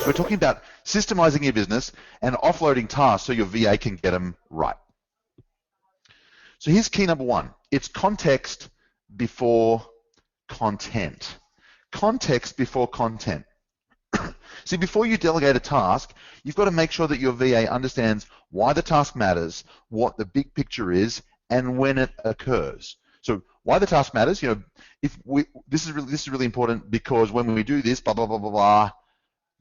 So we're talking about systemizing your business and offloading tasks so your VA can get them right. So here's key number one. It's context before content. Context before content. See, before you delegate a task, you've got to make sure that your VA understands why the task matters, what the big picture is, and when it occurs. So why the task matters, this is really important because when we do this, blah, blah, blah, blah, blah,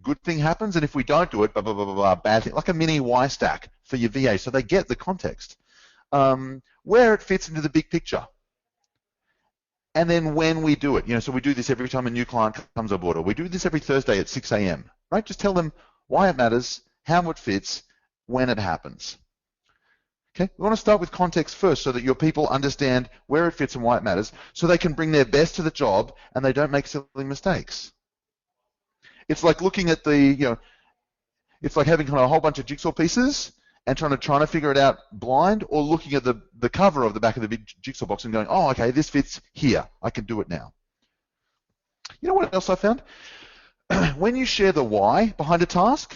good thing happens, and if we don't do it, blah, blah, blah, blah, blah, bad thing, like a mini Y stack for your VA, so they get the context. Where it fits into the big picture. And then when we do it, so we do this every time a new client comes on board, or we do this every Thursday at 6 a.m., right? Just tell them why it matters, how it fits, when it happens. Okay, we want to start with context first so that your people understand where it fits and why it matters, so they can bring their best to the job and they don't make silly mistakes. It's like looking at it's like having kind of a whole bunch of jigsaw pieces and trying to figure it out blind, or looking at the cover of the back of the big jigsaw box and going, oh, okay, this fits here. I can do it now. You know what else I found? When you share the why behind a task,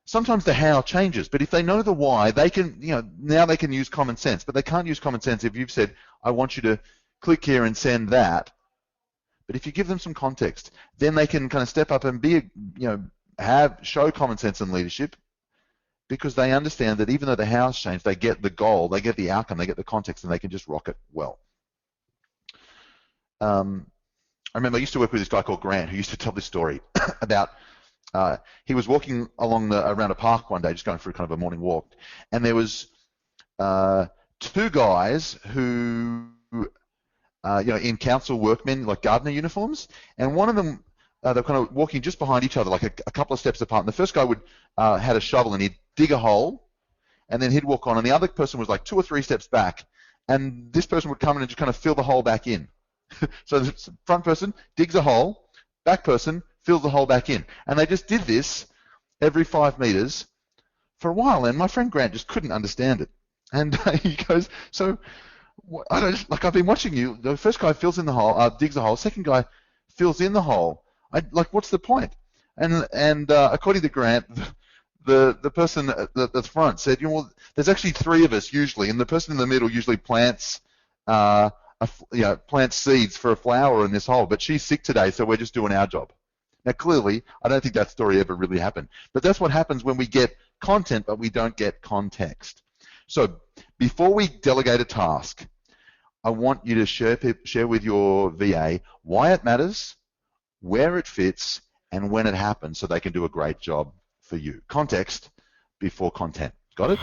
sometimes the how changes, but if they know the why, they can, now they can use common sense, but they can't use common sense if you've said, I want you to click here and send that. But if you give them some context, then they can kind of step up and be, show common sense and leadership, because they understand that even though the how's changed, they get the goal, they get the outcome, they get the context, and they can just rock it well. I remember I used to work with this guy called Grant who used to tell this story about he was walking along around a park one day, just going for kind of a morning walk, and there was two guys who, in council workmen, like gardener uniforms, and one of them, they're kind of walking just behind each other, like a couple of steps apart. And the first guy had a shovel and he'd dig a hole, and then he'd walk on, and the other person was like 2 or 3 steps back, and this person would come in and just kind of fill the hole back in. So the front person digs a hole, back person fills the hole back in, and they just did this every 5 meters for a while. And my friend Grant just couldn't understand it, and he goes, "So I've been watching you. The first guy fills in the hole, digs the hole. Second guy fills in the hole. What's the point?" And according to Grant, the person at the front said, there's actually 3 of us usually, and the person in the middle usually plants seeds for a flower in this hole, but she's sick today, so we're just doing our job. Now, clearly, I don't think that story ever really happened, but that's what happens when we get content, but we don't get context. So before we delegate a task, I want you to share with your VA why it matters, where it fits, and when it happens, so they can do a great job for you. Context before content. Got it?